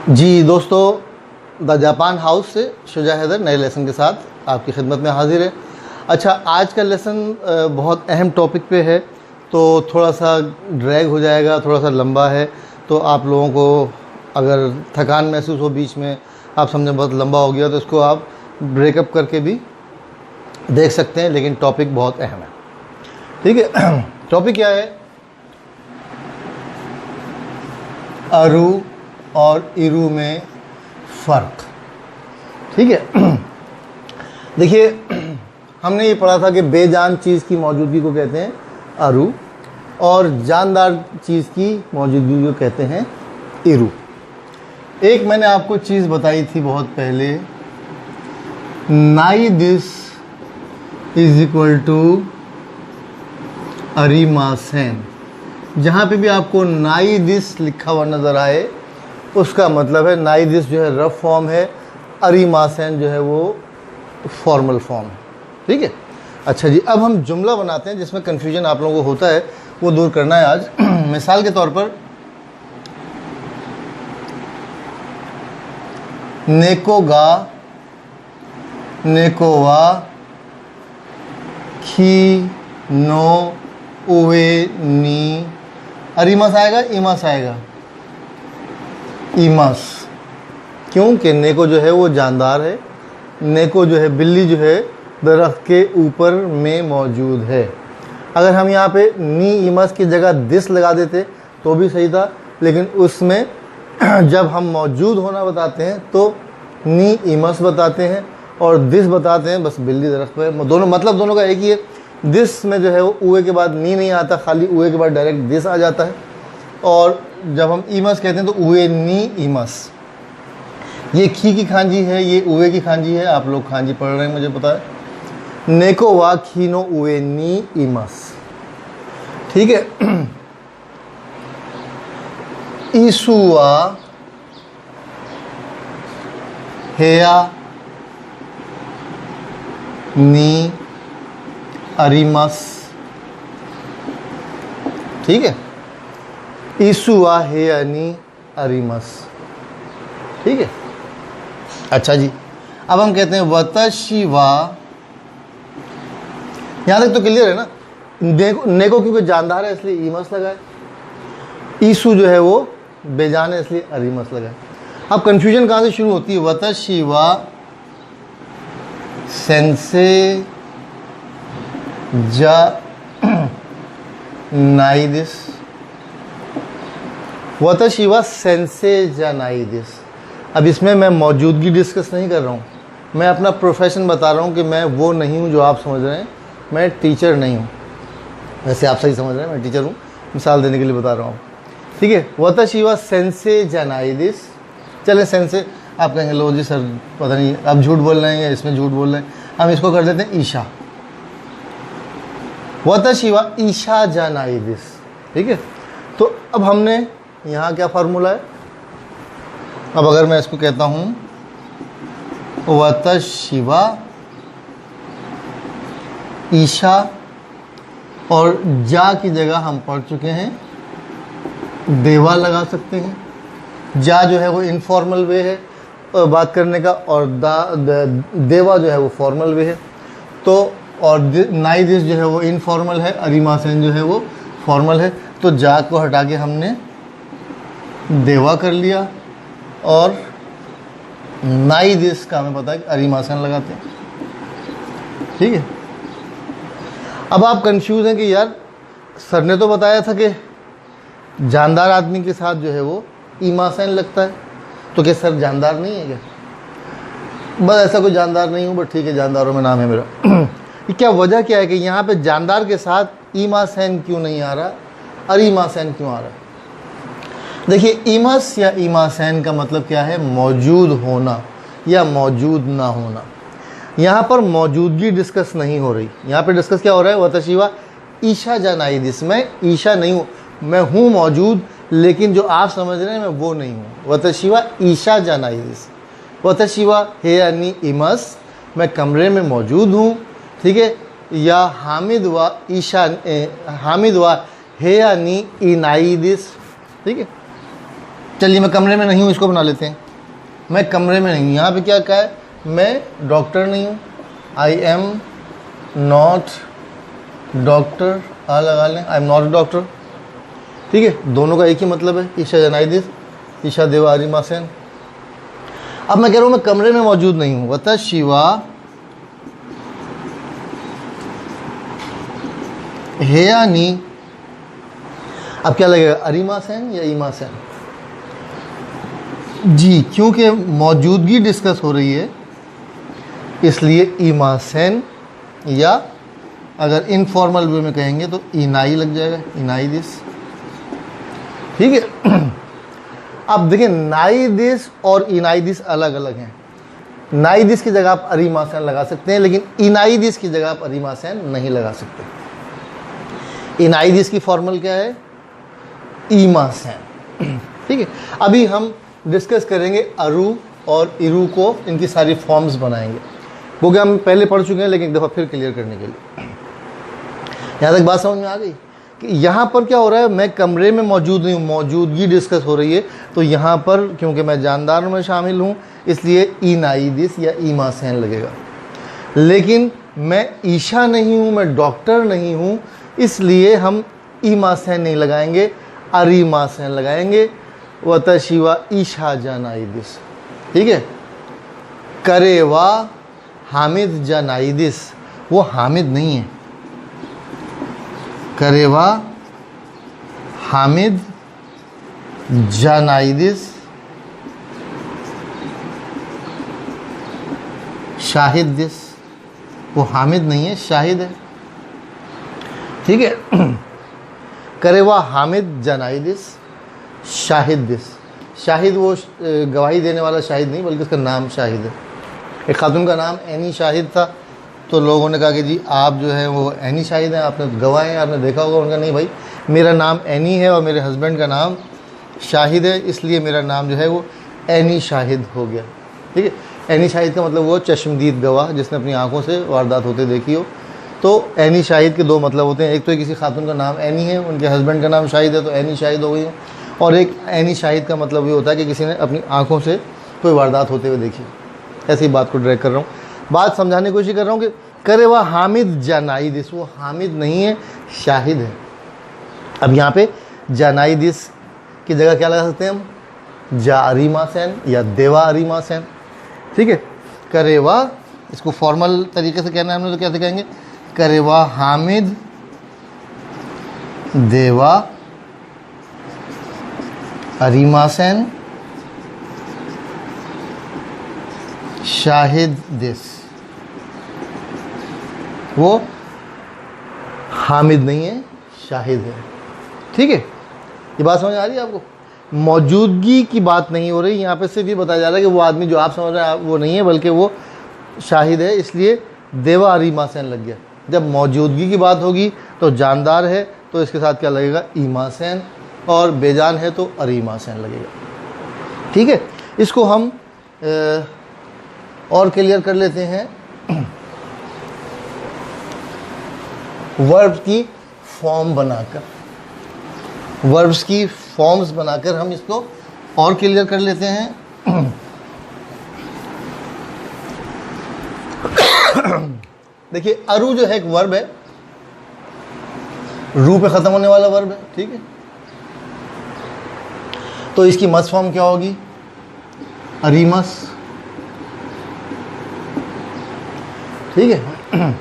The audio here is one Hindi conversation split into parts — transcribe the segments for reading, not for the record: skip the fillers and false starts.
जी दोस्तों, द जापान हाउस से शुजा हैदर नए लेसन के साथ आपकी खिदमत में हाजिर है। अच्छा, आज का लेसन बहुत अहम टॉपिक पे है, तो थोड़ा सा ड्रैग हो जाएगा, थोड़ा सा लंबा है। तो आप लोगों को अगर थकान महसूस हो बीच में, आप समझें बहुत लंबा हो गया, तो इसको आप ब्रेकअप करके भी देख सकते हैं, लेकिन टॉपिक बहुत अहम है। ठीक है, टॉपिक क्या है? अरु और इरु में फ़र्क। ठीक है, देखिए हमने ये पढ़ा था कि बेजान चीज़ की मौजूदगी को कहते हैं अरु, और जानदार चीज़ की मौजूदगी को कहते हैं इरु। एक मैंने आपको चीज़ बताई थी बहुत पहले, नाई दिस इज इक्वल टू अरिमासेन। जहाँ पे भी आपको नाई दिस लिखा हुआ नज़र आए, उसका मतलब है नाई दिस जो है रफ फॉर्म है, अरिमासेन जो है वो फॉर्मल फॉर्म है। ठीक है, अच्छा जी, अब हम जुमला बनाते हैं जिसमें कन्फ्यूजन आप लोगों को होता है, वो दूर करना है आज। मिसाल के तौर पर, नेको गा नेकोवा खी नो उवे नी, अरिमस आएगा, इमस आएगा, इमस। क्योंकि नेको जो है वो जानदार है, नेको जो है बिल्ली जो है दरख्त के ऊपर में मौजूद है। अगर हम यहाँ पे नी इमस की जगह दिस लगा देते तो भी सही था, लेकिन उसमें जब हम मौजूद होना बताते हैं तो नी इमस बताते हैं, और दिस बताते हैं बस बिल्ली दरख्त पर। दोनों मतलब दोनों का एक ही है। दिस में जो है वो उए के बाद नी नहीं आता, खाली उए के बाद डायरेक्ट दिस आ जाता है। और जब हम इमस कहते हैं तो उए नी इमस। ये खी की खांजी है, ये उए की खांजी है। आप लोग खांजी पढ़ रहे हैं, मुझे पता है। नेको वा खीनो उए नी इमस। ठीक है, ईसुआ हेया नी अरिमस। ठीक है, ईसुआ हेया नी अरिमस। ठीक है, अच्छा जी, अब हम कहते हैं वतशिवा। यहाँ तक तो क्लियर है ना? नेको क्योंकि जानदार है इसलिए ईमस लगाए, ईसु जो है वो बेजान है इसलिए अरिमस लगाए। अब कन्फ्यूजन कहाँ से शुरू होती है? वतशिवा सेंसे जा नाइदिस, वतशिवा सेंसे जा नाइदिस। अब इसमें मैं मौजूदगी डिस्कस नहीं कर रहा हूँ, मैं अपना प्रोफेशन बता रहा हूँ कि मैं वो नहीं हूँ जो आप समझ रहे हैं। मैं टीचर नहीं हूँ, वैसे आप सही समझ रहे हैं, मैं टीचर हूँ, मिसाल देने के लिए बता रहा हूँ। ठीक है, वतशिवा सेंसे जा नाइदिस। चले सेंसे, आप कहेंगे लो जी सर पता नहीं आप झूठ बोल रहे हैं या इसमें झूठ बोल रहे हैं, हम इसको कर देते हैं ईशा। वतशिवा ईशा जा नाइदिस। ठीक है, तो अब हमने यहाँ क्या फार्मूला है? अब अगर मैं इसको कहता हूँ वतशिवा ईशा, और जा की जगह हम पढ़ चुके हैं देवा लगा सकते हैं। जा जो है वो इनफॉर्मल वे है बात करने का, और देवा जो है वो फॉर्मल वे है। तो और नाई दिस जो है वो इनफॉर्मल है, अरिमासेन जो है वो फॉर्मल है। तो जा को हटा के हमने देवा कर लिया, और नाई दिस का हमें पता है कि अरिमासेन लगाते हैं। ठीक है, अब आप कंफ्यूज हैं कि यार सर ने तो बताया था कि जानदार आदमी के साथ जो है वो ईमासेन लगता है, तो क्या सर जानदार नहीं है क्या? बस ऐसा कोई जानदार नहीं हूँ, बट ठीक है, जानदारों में नाम है मेरा। क्या वजह क्या है कि यहाँ पे जानदार के साथ ईमासेन क्यों नहीं आ रहा, अरिमासेन क्यों आ रहा है? देखिए, ईमस या ईमासेन का मतलब क्या है? मौजूद होना या मौजूद ना होना। यहाँ पर मौजूदगी डिस्कस नहीं हो रही, यहाँ पे डिस्कस क्या हो रहा है? वतशिवा ईशा जा नाइदिस। मैं ईशा नहीं हूँ, मैं हूँ मौजूद, लेकिन जो आप समझ रहे हैं मैं वो नहीं हूँ। वतशिवा ईशा जा नाइदिस। वतशिवा हे यानी इमस, मैं कमरे में मौजूद हूँ। ठीक है, या हामिद व ईशा, हामिद व हे यानी इनाइदिस। ठीक है, चलिए मैं कमरे में नहीं हूँ, इसको बना लेते हैं। मैं कमरे में नहीं हूँ, यहाँ पे क्या कहा है, मैं डॉक्टर नहीं हूँ, आई एम नॉट डॉक्टर, आ लगा लें, आई एम नॉट डॉक्टर। ठीक है, दोनों का एक ही मतलब है, ईशा जनाइदिस, ईशा देवा अरिमासेन। अब मैं कह रहा हूँ मैं कमरे में मौजूद नहीं हूँ, वता शिवा हेयानी। अब क्या लगेगा, अरिमासेन या ईमासेन? जी, क्योंकि मौजूदगी डिस्कस हो रही है इसलिए ईमासेन, या अगर इनफॉर्मल वे में कहेंगे तो इनाई लग जाएगा, इनाई दिस। ठीक है। अब देखिए नाई दिस और इनाई दिस अलग अलग हैं। नाई दिस की जगह आप अरिमासेन लगा सकते हैं, लेकिन इनाई दिस की जगह आप अरिमासेन नहीं लगा सकते। इनाई दिस की फॉर्मल क्या है, ईमासेन। ठीक है, अभी हम डिस्कस करेंगे अरु और इरु को, इनकी सारी फॉर्म्स बनाएंगे, क्योंकि हम पहले पढ़ चुके हैं, लेकिन एक दफ़ा फिर क्लियर करने के लिए। यहाँ तक बात समझ में आ गई कि यहाँ पर क्या हो रहा है, मैं कमरे में मौजूद नहीं हूँ, मौजूदगी डिस्कस हो रही है, तो यहाँ पर क्योंकि मैं जानदारों में शामिल हूँ इसलिए इनाइदिस या ईमासेन लगेगा। लेकिन मैं ईशा नहीं हूँ, मैं डॉक्टर नहीं हूँ, इसलिए हम ईमासेन नहीं लगाएंगे, अरिमासेन लगाएंगे, वता शिवा ईशा जनाइदिस। ठीक है, करेवा हामिद जनाइदिस, वो हामिद नहीं है, करेवा हामिद जनाइदिस शाहिद दिस, वो हामिद नहीं है, शाहिद है। ठीक है, करेवा हामिद जनाइदिस शाहिद दिस। शाहिद वो गवाही देने वाला शाहिद नहीं, बल्कि उसका नाम शाहिद है। एक खातून का नाम एनी शाहिद था, तो लोगों ने कहा कि जी आप जो है वो एनी शाहिद हैं, आपने गवाह हैं, आपने देखा होगा। उनका नहीं भाई, मेरा नाम एनी है और मेरे हस्बैंड का नाम शाहिद है, इसलिए मेरा नाम जो है वो एनी शाहिद हो गया। ठीक है, एनी शाहिद का मतलब वो चश्मदीद गवाह जिसने अपनी आंखों से वारदात होते देखी हो। तो एनी शाहिद के दो मतलब होते हैं, एक तो किसी खातून का नाम एनी है, उनके हस्बैंड का नाम शाहिद है तो एनी शाहिद हो गई, और एक एनी शाहिद का मतलब ये होता है कि किसी ने अपनी आंखों से कोई वारदात होते हुए देखी। ऐसी बात को ड्रैग कर रहा हूँ, बात समझाने की कोशिश कर रहा हूँ कि करे वह हामिद जनाइदिस, वो हामिद नहीं है, शाहिद है। अब यहाँ पे जनाइदिस की जगह क्या लगा सकते हैं हम, जा अरिमासेन या देवा अरिमासेन। ठीक है, करेवा, इसको फॉर्मल तरीके से कहना है हमने तो कैसे कहेंगे, करेवा हामिद देवा अरिमासेन शाहिद दिस। वो हामिद नहीं है, शाहिद है। ठीक है, ये बात समझ आ रही है आपको? मौजूदगी की बात नहीं हो रही यहाँ पे, सिर्फ ये बताया जा रहा है कि वो आदमी जो आप समझ रहे हैं वो नहीं है, बल्कि वो शाहिद है, इसलिए देवा अरिमासेन लग गया। जब मौजूदगी की बात होगी तो जानदार है तो इसके साथ क्या लगेगा, ईमासेन, और बेजान है तो अरिमासेन लगेगा। ठीक है, इसको हम और क्लियर कर लेते हैं वर्ब की फॉर्म बनाकर, वर्ब्स की फॉर्म्स बनाकर हम इसको और क्लियर कर लेते हैं। देखिए अरु जो है एक वर्ब है, रू पे ख़त्म होने वाला वर्ब है। ठीक है, तो इसकी मस फॉर्म क्या होगी, अरिमस। ठीक है,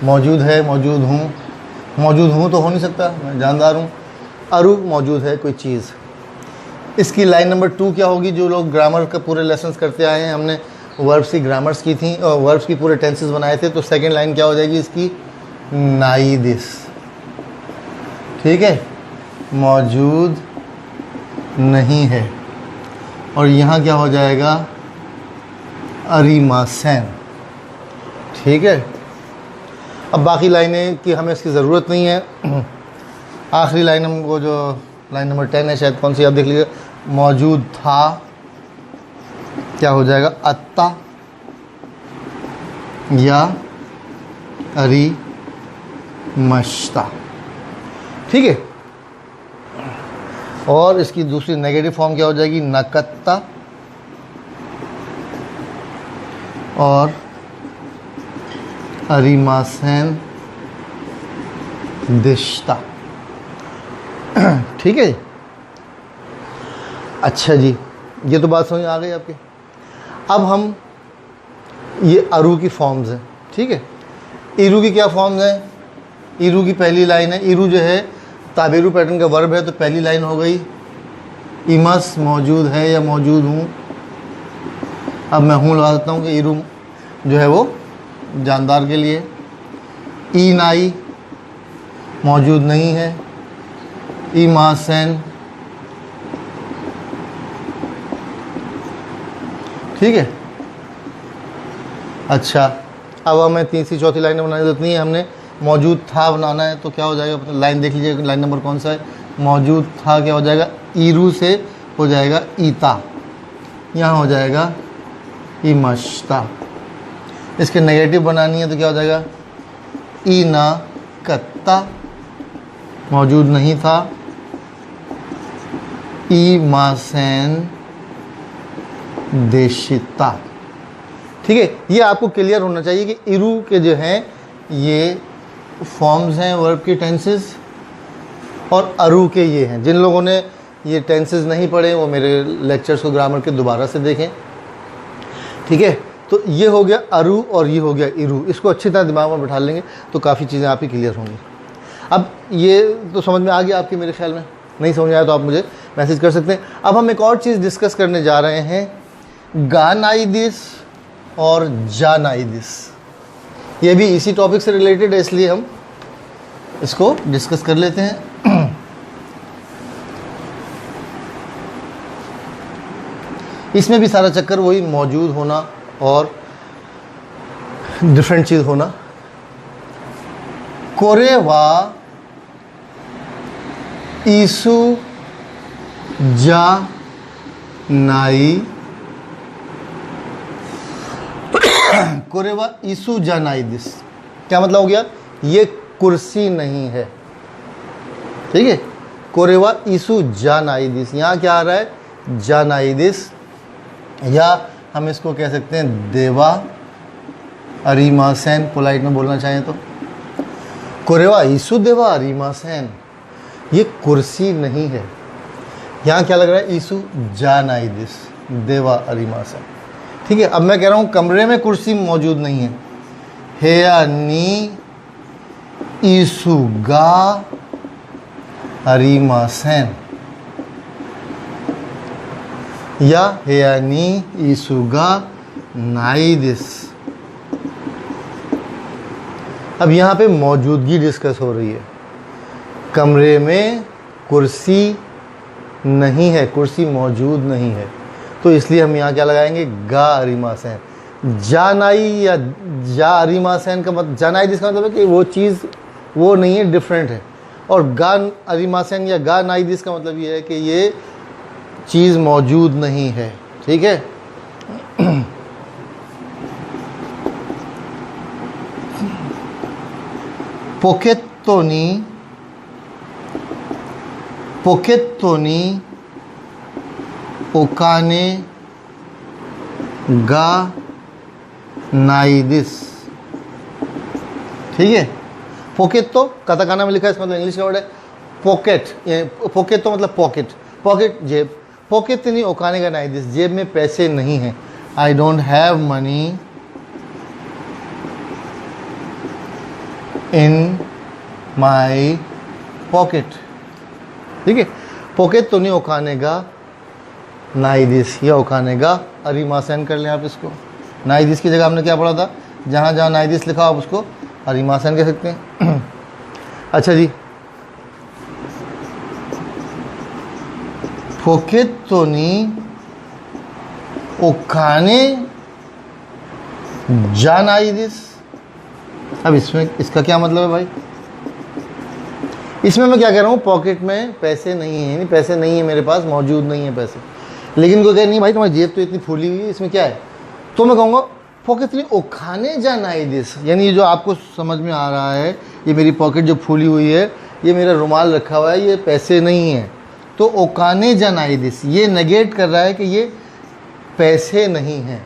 मौजूद है, मौजूद हूँ तो हो नहीं सकता, मैं जानदार हूँ। अरु मौजूद है कोई चीज़। इसकी लाइन नंबर 2 क्या होगी, जो लोग ग्रामर का पूरे लेसन्स करते आए हैं, हमने वर्ब्स की ग्रामर्स की थी और वर्ब्स की पूरे टेंसेस बनाए थे, तो सेकंड लाइन क्या हो जाएगी इसकी, नाइदिस। ठीक है, मौजूद नहीं है, और यहाँ क्या हो जाएगा, अरिमासेन। ठीक है, अब बाकी लाइनें की हमें इसकी ज़रूरत नहीं है। आखिरी लाइन हम वो जो लाइन नंबर 10 है शायद, कौन सी आप देख लीजिए, मौजूद था, क्या हो जाएगा, अत्ता या अरिमश्ता। ठीक है, और इसकी दूसरी नेगेटिव फॉर्म क्या हो जाएगी, नकत्ता और अरिमासेन दिश्ता। ठीक है। अच्छा जी, ये तो बात समझ आ गई आपकी। अब हम ये अरु की फॉर्म्स हैं, ठीक है। इरु की क्या फॉर्म्स हैं? इरु की पहली लाइन है, इरु जो है ताबेरू पैटर्न का वर्ब है, तो पहली लाइन हो गई इमस मौजूद है या मौजूद हूँ। अब मैं हूँ लगा देता हूँ कि इरु जो है वो जानदार के लिए। ई नाई मौजूद नहीं है। ई मासेन, ठीक है। अच्छा, अब हमें तीसरी चौथी लाइनें बनानी जरूरत नहीं है, हमने मौजूद था बनाना है। तो क्या हो जाएगा, लाइन देख लीजिए, लाइन नंबर कौन सा है। मौजूद था क्या हो जाएगा, ईरू से हो जाएगा ईता, यहाँ हो जाएगा इमश्ता। इसके नेगेटिव बनानी है तो क्या हो जाएगा, ई ना कत्ता मौजूद नहीं था। ई मासेन देशिता। ठीक है, ये आपको क्लियर होना चाहिए कि इरु के जो हैं ये फॉर्म्स हैं वर्ब के, टेंसेस, और अरु के ये हैं। जिन लोगों ने ये टेंसेस नहीं पढ़े वो मेरे लेक्चर्स को ग्रामर के दोबारा से देखें। ठीक है, तो ये हो गया अरु और ये हो गया इरु। इसको अच्छी तरह दिमाग में बैठा लेंगे तो काफ़ी चीज़ें आपकी क्लियर होंगी। अब ये तो समझ में आ गया आपकी, मेरे ख्याल में। नहीं समझ आया तो आप मुझे मैसेज कर सकते हैं। अब हम एक और चीज़ डिस्कस करने जा रहे हैं, गानाइदिस और जानाइदिस। ये भी इसी टॉपिक से रिलेटेड है, इसलिए हम इसको डिस्कस कर लेते हैं। इसमें भी सारा चक्कर वही, मौजूद होना और डिफरेंट चीज़ होना। कोरेवा ईसु जा नाई, कोरेवा ईसु जा नाई दिस, क्या मतलब हो गया, ये कुर्सी नहीं है। ठीक है, कोरेवा ईसु जा नाई दिस, यहाँ क्या आ रहा है, जा नाई दिस, या हम इसको कह सकते हैं देवा अरिमासेन, पोलाइट में बोलना चाहें तो। कोरेवा ईसु देवा अरिमासेन, ये कुर्सी नहीं है। यहाँ क्या लग रहा है, ईसु जानाइदिस देवा अरिमासेन। ठीक है, अब मैं कह रहा हूँ कमरे में कुर्सी मौजूद नहीं है। हेया नी ईसु गा अरिमासेन, या हेयानी ईसुगा नाइदिस। अब यहाँ पे मौजूदगी डिस्कस हो रही है। कमरे में कुर्सी नहीं है, कुर्सी मौजूद नहीं है, तो इसलिए हम यहाँ क्या लगाएंगे, गा अरिमासेन। जानाई या जा अरिमासेन का मतलब, जानाइदिस का मतलब है कि वो चीज़ वो नहीं है, डिफरेंट है। और गा अरिमासेन या गा नाइदिस का मतलब ये है कि ये चीज़ मौजूद नहीं है। ठीक है, पोकेत्तोनी ओकाने गा नाइदिस। ठीक है, पोकेट तो काताकाना में लिखा है, इसका मतलब इंग्लिश का वर्ड है पॉकेट। पोकेट तो मतलब पॉकेट, पॉकेट जेब। पॉकेट नहीं ओकाने का नाइदिस, जेब में पैसे नहीं हैं। I don't have money in my pocket. ठीक है, पॉकेट तो नहीं ओकाने का नाइदिस, या ओकाने का अरिमासेन कर लें आप इसको। नाइदिस की जगह हमने क्या पढ़ा था, जहाँ जहाँ नाइदिस लिखा आप उसको अरिमासेन कह सकते हैं। अच्छा जी, पोकेत्तोनी ओकाने जानाइदिस। अब इसमें इसका क्या मतलब है भाई, इसमें मैं क्या कह रहा हूँ, पॉकेट में पैसे नहीं है, यानी पैसे नहीं है मेरे पास, मौजूद नहीं है पैसे। लेकिन कोई कहे नहीं भाई तुम्हारी जेब तो इतनी फूली हुई है, इसमें क्या है, तो मैं कहूँगा पॉकेट ओखाने जानाइदिस, यानी ये जो आपको समझ में आ रहा है, ये मेरी पॉकेट जो फूली हुई है, ये मेरा रुमाल रखा हुआ है, ये पैसे नहीं है। तो ओकाने जा नाई दिस, ये नेगेट कर रहा है कि ये पैसे नहीं हैं,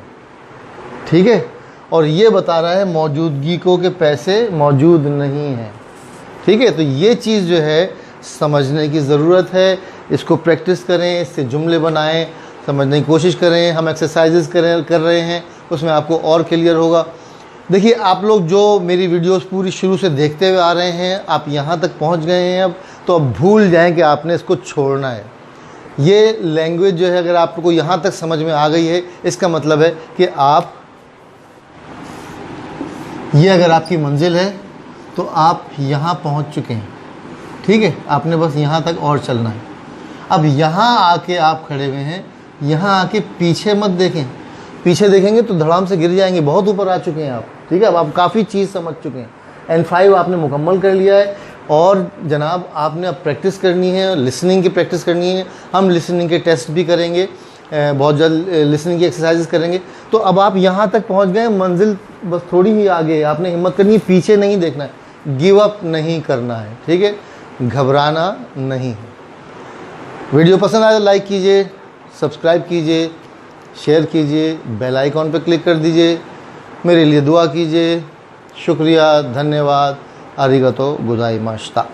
ठीक है, और ये बता रहा है मौजूदगी को कि पैसे मौजूद नहीं हैं, ठीक है। तो ये चीज़ जो है समझने की ज़रूरत है, इसको प्रैक्टिस करें, इससे जुमले बनाएं, समझने की कोशिश करें। हम एक्सरसाइजेस कर रहे हैं, उसमें आपको और क्लियर होगा। देखिए, आप लोग जो मेरी वीडियोस पूरी शुरू से देखते हुए आ रहे हैं, आप यहाँ तक पहुँच गए हैं अब, तो अब भूल जाएं कि आपने इसको छोड़ना है। ये लैंग्वेज जो है अगर आपको यहाँ तक समझ में आ गई है, इसका मतलब है कि आप, ये अगर आपकी मंजिल है तो आप यहाँ पहुँच चुके हैं, ठीक है। आपने बस यहाँ तक और चलना है। अब यहाँ आके आप खड़े हुए हैं, यहाँ आके पीछे मत देखें, पीछे देखेंगे तो धड़ाम से गिर जाएंगे। बहुत ऊपर आ चुके हैं आप, ठीक है। अब आप काफ़ी चीज़ समझ चुके हैं, N5 आपने मुकम्मल कर लिया है। और जनाब आपने अब प्रैक्टिस करनी है, लिसनिंग की प्रैक्टिस करनी है। हम लिसनिंग के टेस्ट भी करेंगे, बहुत जल्द लिसनिंग की एक्सरसाइजेस करेंगे। तो अब आप यहाँ तक पहुँच गए, मंजिल बस थोड़ी ही आगे है। आपने हिम्मत करनी है, पीछे नहीं देखना है, गिव अप नहीं करना है, ठीक है, घबराना नहीं है। वीडियो पसंद आए तो लाइक कीजिए, सब्सक्राइब कीजिए, शेयर कीजिए, बेल आइकॉन पर क्लिक कर दीजिए, मेरे लिए दुआ कीजिए। शुक्रिया, धन्यवाद, आरिगतो गोजाइमाशिता।